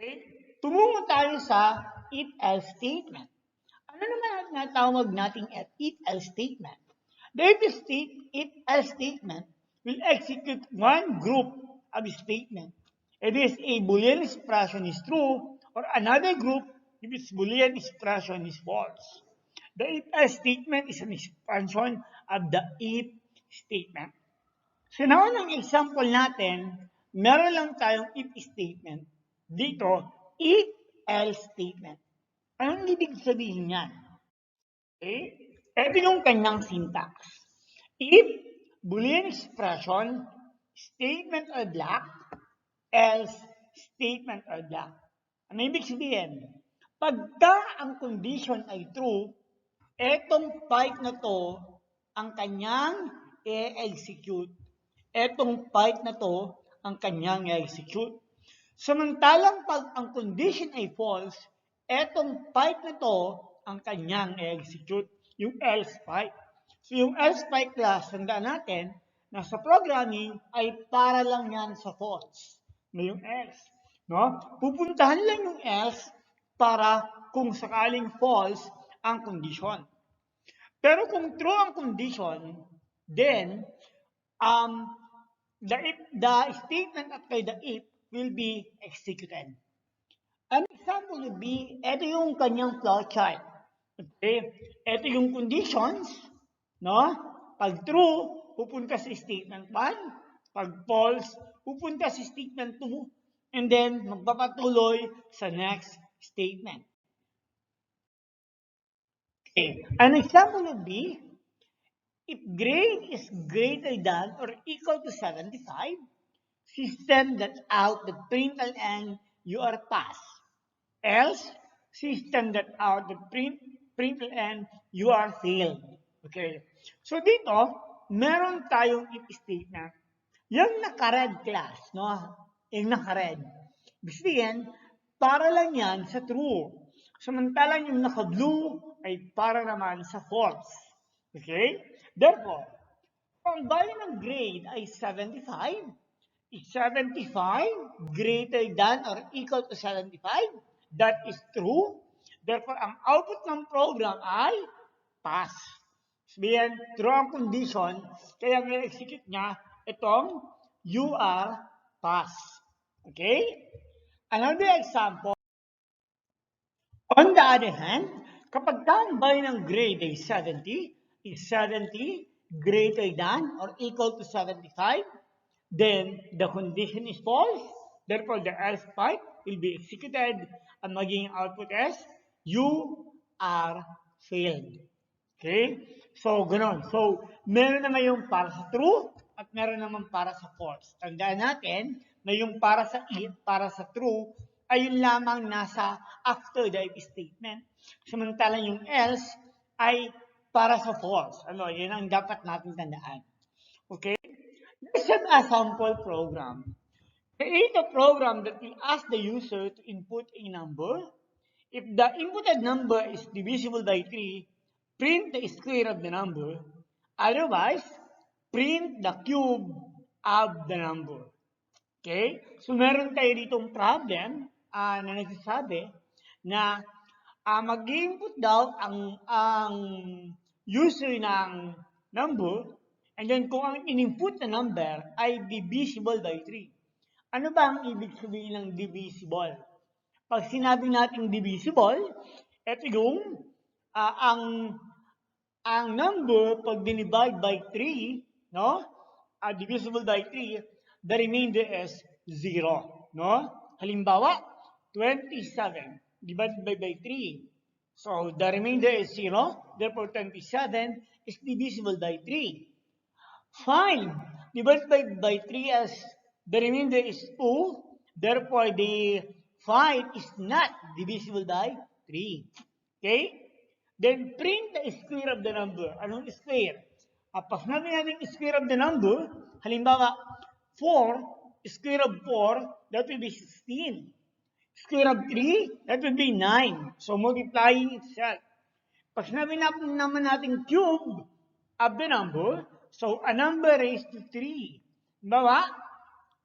Okay? Tumungo tayo sa if-else statement. Ano naman ang natawag nating if-else statement? The if-else statement will execute one group of statement. It is a Boolean expression is true or another group if its Boolean expression is false. The if-else statement is an expansion of the if statement. Sa naunang example natin, meron lang tayong if statement. Dito, if-else statement. Anong ibig sabihin niyan? Okay? Ito yung kanyang syntax. If Boolean expression, statement or block, else statement or block. Ano ibig sabihin? Pagka ang condition ay true, etong pipe na to ang kanyang i-execute. Etong pipe na to ang kanyang i-execute. Samantalang pag ang condition ay false, etong pipe na to ang kanyang i-execute, yung else pipe. So yung else pipe class, tandaan natin, na sa programming ay para lang yan sa false, na yung else. No? Pupuntahan lang yung else para kung sakaling false ang condition. Pero kung true ang condition, then the statement after the if will be executed. An example would be, ito yung kanyang flowchart. Okay? Ito yung conditions, no? Pag true, pupunta sa statement 1. Pag false, pupunta sa statement 2. And then, magpapatuloy sa next statement. Okay. An example would be, if grade is greater than or equal to 75, system that out the println you are pass. Else, system that out the println you are failed. Okay. So dito, meron tayong if statement. Yung naka-red class, no? Yung naka-red. Ibig sabihin, para lang yan sa true. Samantalang yung naka-blue ay para naman sa false. Okay? Therefore, kung value ng grade ay 75, is 75 greater than or equal to 75? That is true. Therefore, ang output ng program ay pass. Sabihin, true ang condition, kaya i-execute niya itong you are pass. Okay? Another example, on the other hand, kapag ang value ng grade ay 70, is 70 greater than or equal to 75? Then the condition is false. Therefore, the else pipe will be executed. Ang magiging output is, you are failed. Okay? So, ganoon. So, meron naman yung para sa true at meron naman para sa false. Tandaan natin na yung para sa true ay yun lamang nasa after the if statement. Samantalang yung else ay para sa false. Ano, yun ang dapat natin tandaan. Okay? Let's have a sample program. Create a program that will ask the user to input a number. If the inputted number is divisible by 3, print the square of the number. Otherwise, print the cube of the number. Okay? So, meron tayo ditong problem na nagsasabi na mag-input daw ang user ng number, and then kung ang in-input na number ay divisible by 3. Ano ba ang ibig sabihin ng divisible? Pag sinabi natin divisible, ito yung ang number pag dinivide by 3, no? Divisible by 3, the remainder is 0, no? Halimbawa, 27 divided by 3. So the remainder is 0, therefore 27 is divisible by 3. 5 divided by 3 as the remainder is 2, therefore the 5 is not divisible by 3. Okay? Then print the square of the number. Anong square? Pag sinabi natin square of the number, halimbawa 4, square of 4, that will be 16. Square of 3, that will be 9. So multiplying itself. Pag sinabi naman natin cube of the number, so a number raised to 3. Halimbawa,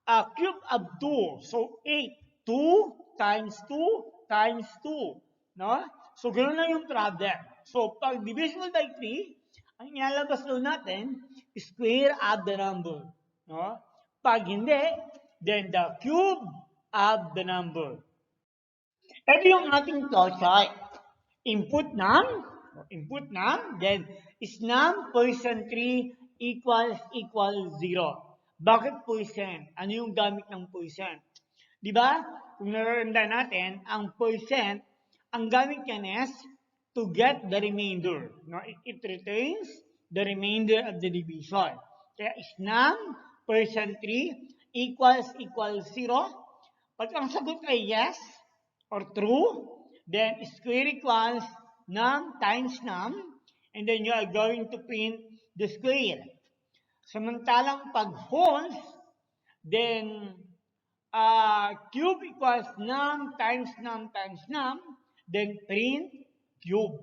a cube of 2. So 8. 2 times 2 times 2. No? So, ganoon lang yung problem. So, pag divisible by 3, ang ilalabas daw natin, square of the number. No? Pag hindi, then the cube of the number. Ito yung ating flowchart. Input ng, then is num percent 3 equals 0. Bakit percent? Ano yung gamit ng percent? Di ba? Kung nararanda natin, ang percent, ang gamit yan is to get the remainder. No? It retains the remainder of the division. Kaya is num percent 3 equals 0. Pag ang sagot ay yes or true, then square equals num times num, and then you are going to print the square. Samantalang pag false, then cube equals num times num times num, then print cube.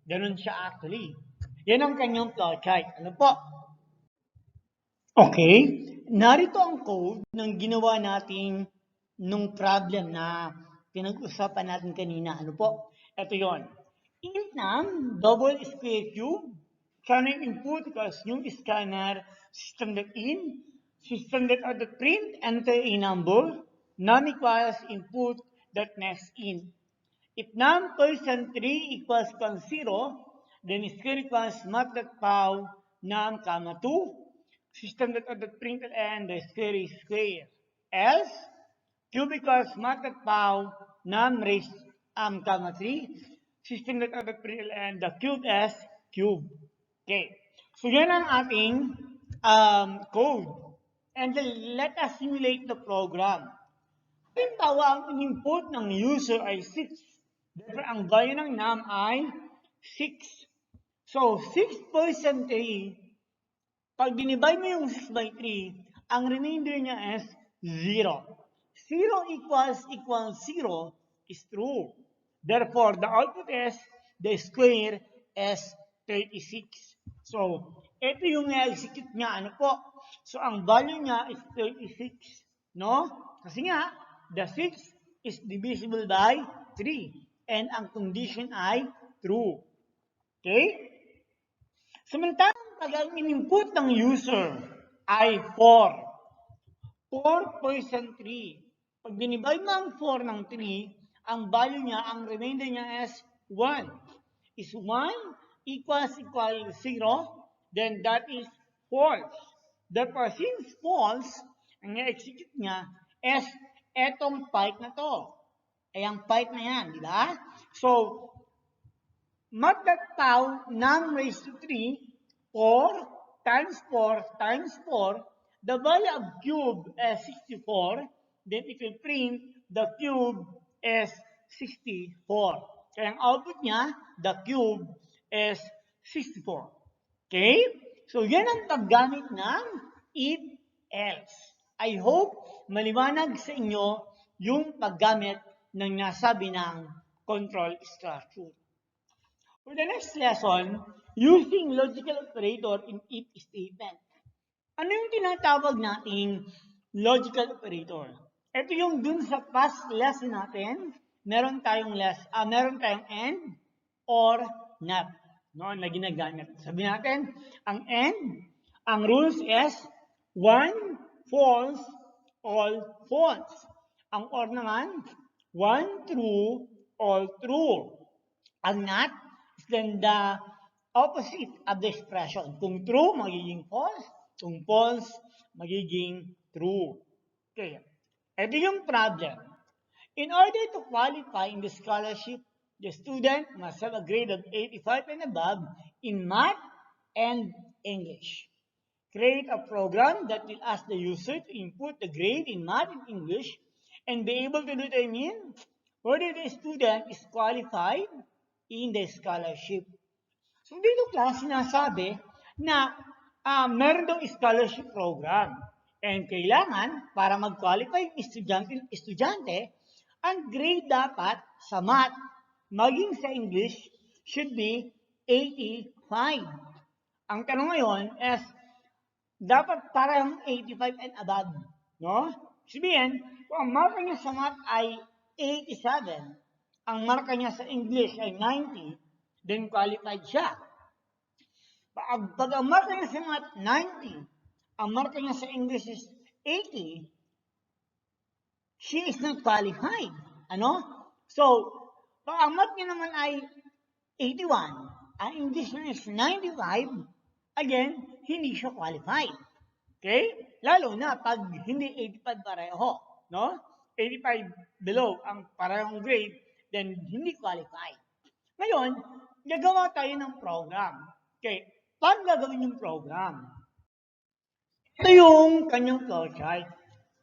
Ganun siya actually. Yan ang kanyang flowchart. Ano po? Okay, narito ang code ng ginawa nating nung problem na pinag-usapan natin kanina. Ano po? Ito yon. Int num, double square cube, scanner input equals yung scanner, system.out print, enter a number, num equals input that next in. If num percent 3 equals 0, then square equals mat.pow num comma 2, system.out.println and the square is square. Else, cube equals mat.pow num raised comma 3, system.out.println and the cube is cube. Okay. So yan ang ating code. And then let us simulate the program. Halimbawa, ang input ng user ay 6. Therefore, ang value ng num ay 6. So, 6% 3, pag dinivide mo yung 6 by 3, ang remainder niya is 0. 0 equals 0 is true. Therefore, the output is, the square is 36. So, ito yung na-execute niya. Ano po? So, ang value niya is 36. No? Kasi nga, the 6 is divisible by 3. And ang condition ay true. Okay? Samantalang pag ang in-input ng user ay 4. 4% 3. Pag dinivide mo ang 4 ng 3, ang value niya, ang remainder niya is 1. Is 1 equals 0, then that is false. Therefore, since false, ang na-execute niya is etong part na to. Ay ang part na yan, di ba? So, mat.pow num raised to 3, 4 times 4 times 4, the value of cube is 64, then if you print, the cube is 64. Kaya ang output niya, the cube is 64. Okay? So, yan ang paggamit ng if-else. I hope maliwanag sa inyo yung paggamit ng nasabi ng control structure. For the next lesson, using logical operator in if statement. Ano yung tinatawag nating logical operator? Ito yung dun sa past lesson natin, meron tayong and or not. No, na ginagamit. Sabi natin, ang and, ang rules is 1 false, all false. Ang or naman, 1 true, all true. Ang not, then the opposite of the expression. Kung true, magiging false. Kung false, magiging true. Okay. Ito yung problem. In order to qualify in the scholarship, the student must have a grade of 85 and above in math and English. Create a program that will ask the user to input the grade in math and English and be able to determine whether the student is qualified in the scholarship. So dito class sinasabi na meron daw scholarship program. And kailangan, para mag-qualify yung estudyante, ang grade dapat sa math, maging sa English, should be 85. Ang tanong ngayon is, dapat parang 85 and above. No? Sabihin, kung ang marka niya sa math ay 87, ang marka niya sa English ay 90, then qualified siya. Pag ang marka niya sa math 90, ang marka niya sa English is 80, she is not qualified. Ano? So, pag ang math niya naman ay 81, ang English niya is 95, again, hindi siya qualified. Okay? Lalo na pag hindi 85 pareho, no? 85 below ang parehong grade, then hindi qualified. Ngayon, gagawa tayo ng program. Okay? Paano gagawin yung program? Ito yung kanyang flowchart.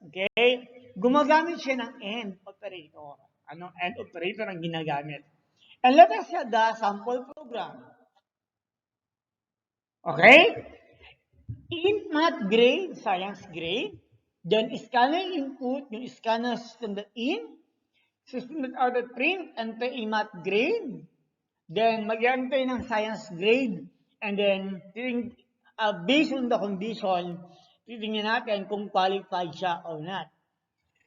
Okay? Gumagamit siya ng AND operator. Anong AND operator ang ginagamit? And let us have the sample program. Okay? In math grade, science grade, then scanner input, yung scanner susunod in, susunod out at print, enter a math grade, then mag-enter ng science grade, and then based on the condition, titingnan natin kung qualified siya or not.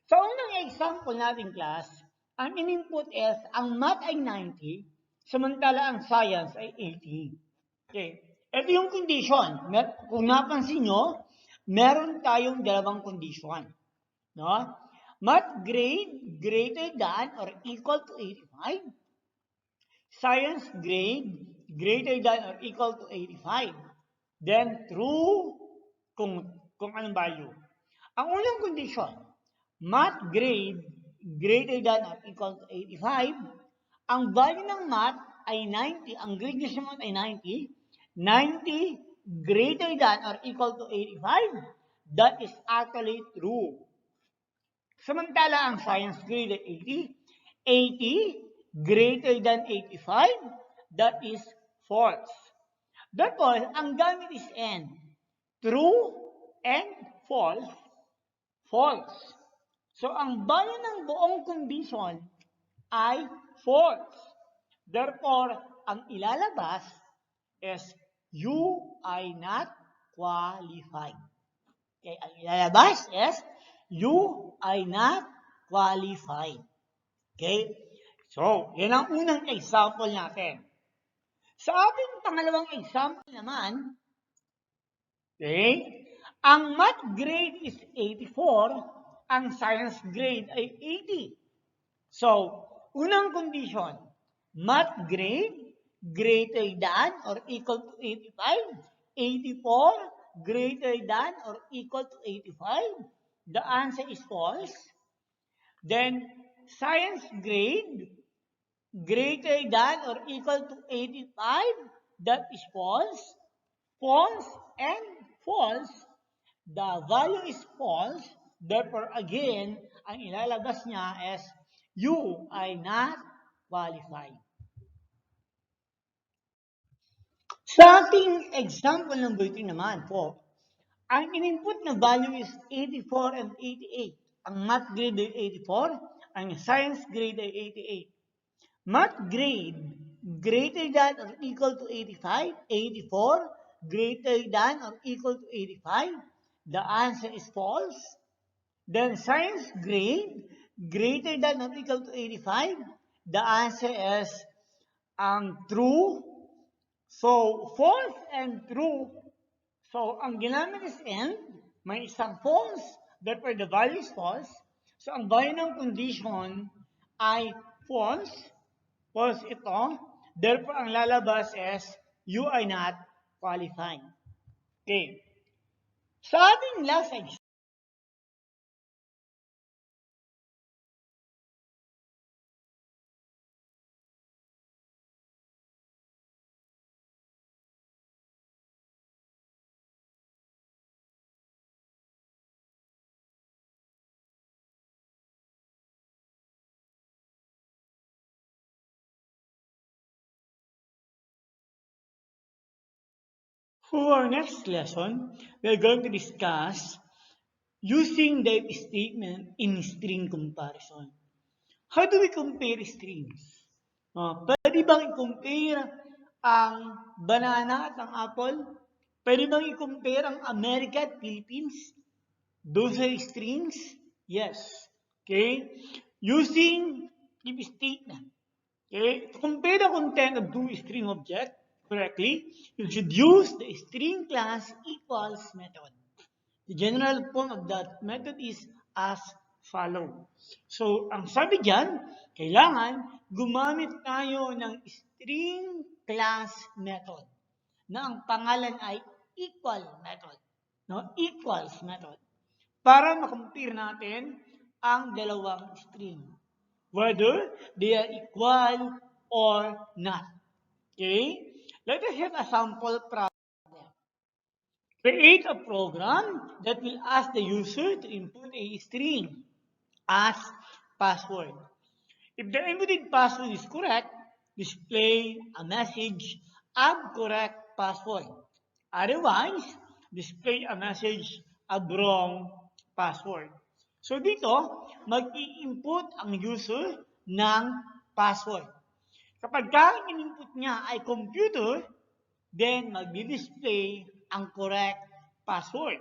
Sa unang example natin class, ang in-input is, ang math ay 90, samantala ang science ay 80. Okay. Ito yung condition. Kung napansin nyo, meron tayong dalawang condition. No? Math grade greater than or equal to 85. Science grade greater than or equal to 85. Then true kung anong value. Ang unang condition, math grade greater than or equal to 85. Ang value ng math ay 90. Ang grade niya sa math ay 90. 90 greater than or equal to 85, that is actually true. Samantala, ang science grade ay 80 greater than 85, that is false. Therefore, ang gamit is N. True and false, false. So, ang value ng buong condition ay false. Therefore, ang ilalabas is you are not qualified. Okay, ang ilalabas is you are not qualified. Okay? So, yan ang unang example natin. Sa ating pangalawang example naman, okay, ang math grade is 84, ang science grade ay 80. So, unang condition, math grade greater than or equal to 85, 84 greater than or equal to 85, the answer is false. Then, science grade greater than or equal to 85, that is false. False and false, the value is false. Therefore, again, ang ilalabas niya is you are not qualified. Sa ating example number 2 naman po, ang in-input na value is 84 and 88. Ang math grade ay 84, ang science grade ay 88. Math grade greater than or equal to 85, 84 greater than or equal to 85. The answer is false. Then science grade greater than or equal to 85. The answer is true. So, false and true. So, ang ginamit is and, may isang false, therefore the value is false. So, ang value ng condition ay false. False ito. Therefore, ang lalabas is, you are not qualified. Okay. Sa ating last example, for our next lesson, we're going to discuss using the statement in string comparison. How do we compare strings? Pwede bang i-compare ang banana at ang apple? Pwede bang i-compare ang America at Philippines? Those are strings? Yes. Okay? using if statement. Okay? To compare the content of two string objects correctly, you should use the string class equals method. The general form of that method is as follow. So, ang sabi dyan, kailangan gumamit tayo ng string class method na ang pangalan ay equal method. No? Equals method. Para makompare natin ang dalawang string. Whether they are equal or not. Okay? Let us have a sample problem. Create a program that will ask the user to input a string as password. If the inputted password is correct, display a message of correct password. Otherwise, display a message of wrong password. So dito, mag-i-input ang user ng password. Kapag ang in-input niya ay computer, then mag-display ang correct password.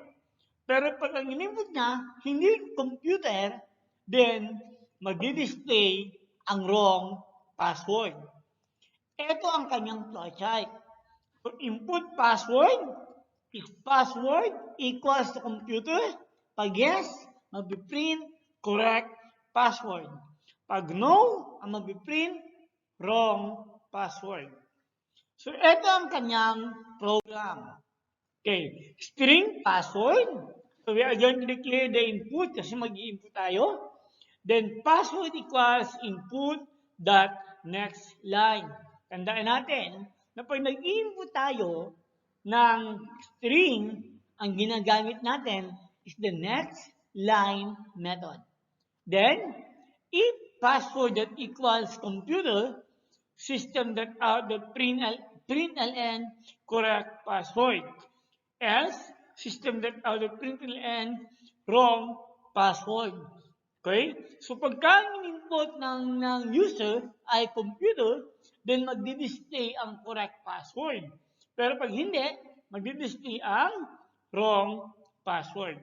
Pero pag ang in-input niya hindi computer, then mag-display ang wrong password. Ito ang kanyang flowchart. So input password, if password equals to computer, pag yes, mag-print correct password. Pag no, ang mag-print wrong password. So, ito ang kanyang program. Okay, string password. So, we are going to declare the input kasi mag-i-input tayo. Then, password equals input dot next line. Tandaan natin na pag nag-i-input tayo ng string, ang ginagamit natin is the next line method. Then, if password that equals computer, system that out the println correct password. Else, system that out the println wrong password. Okay? So pagka in-input ng user ay computer, then magdi-display ang correct password. Pero pag hindi, magdi-display ang wrong password.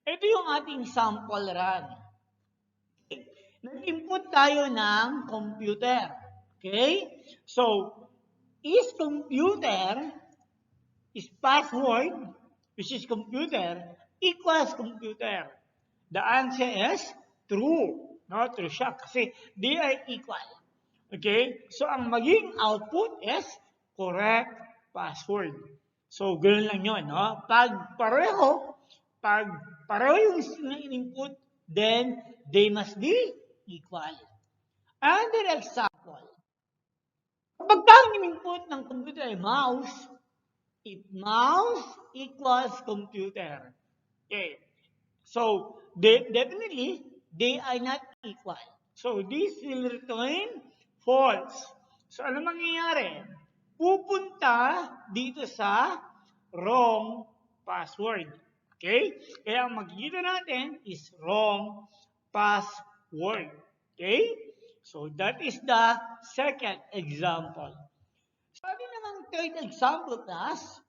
Ito yung ating sample run. Nag-input tayo ng computer. Okay? So, is computer, is password, which is computer, equals computer? The answer is true. No, true siya. Kasi they are equal. Okay? So, ang maging output is correct password. So, ganoon lang yun. No? Pag pareho yung input, then they must be equal. Another example. Kapag ang input ng computer ay mouse, if mouse equals computer. Okay. So, definitely, they are not equal. So, this will return false. So, ano mangyayari? Pupunta dito sa wrong password. Okay? Kaya ang makikita natin is wrong password. Okay? So, that is the second example. Sabi namang third example class,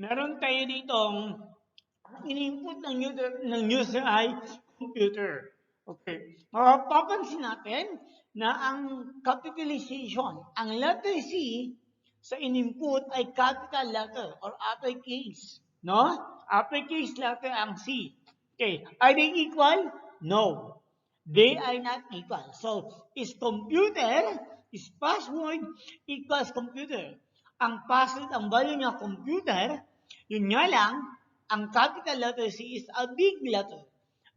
meron tayo ditong in-input ng user ay computer. Okay. Mapapansin natin na ang capitalization, ang letter C sa in-input ay capital letter or uppercase. No? Uppercase letter ang C. Okay. Are they equal? No. They are not equal. So, is password equals computer. Ang password, ang value niya computer, yun nga lang, ang capital letter C is a big letter.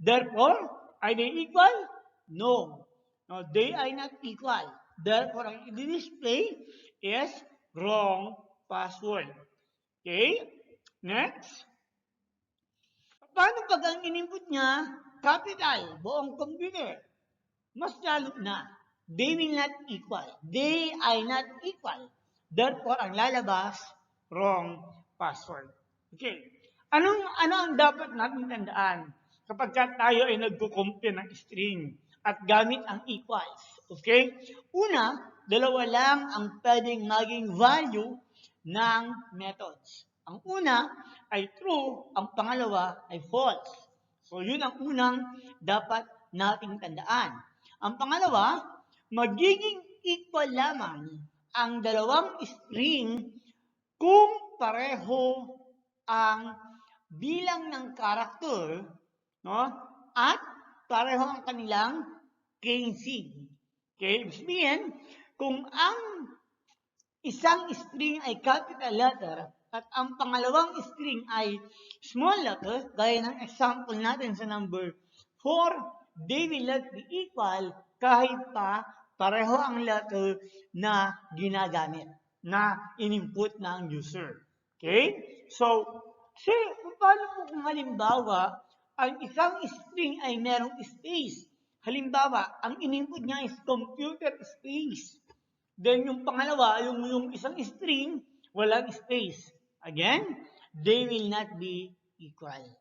Therefore, are they equal? No. No, they are not equal. Therefore, ang i-display is wrong password. Okay? Next. Paano pag ang in-input niya, capital, buong computer? Mas lalo na. They will not equal. They are not equal. Therefore, ang lalabas, wrong password. Okay. Ano ang dapat natin tandaan kapag tayo ay nagko-compare ng string at gamit ang equals? Okay? Una, dalawa lang ang pwedeng maging value ng methods. Ang una ay true, ang pangalawa ay false. So, yun ang unang dapat nating tandaan. Ang pangalawa, magiging equal lamang ang dalawang string kung pareho ang bilang ng character, no? At pareho ang kanilang casing. Okay? Ibig sabihin, kung ang isang string ay capital letter at ang pangalawang string ay small letter, gaya ng example natin sa number 4, they will not be equal kahit pa pareho ang letter na ginagamit, na in-input ng user. Okay? So, paano po kung halimbawa, ang isang string ay merong space? Halimbawa, ang in-input niya is computer space. Then yung pangalawa, yung isang string, walang space. Again, they will not be equal.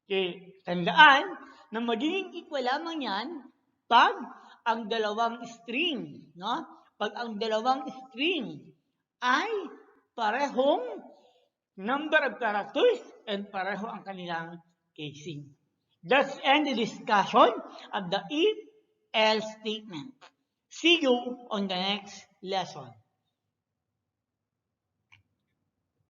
Okay, tandaan na magiging equal lamang yan pag ang dalawang string, no? Pag ang dalawang string ay parehong number of characters and pareho ang kanilang casing. That's end the discussion of the if-else statement. See you on the next lesson.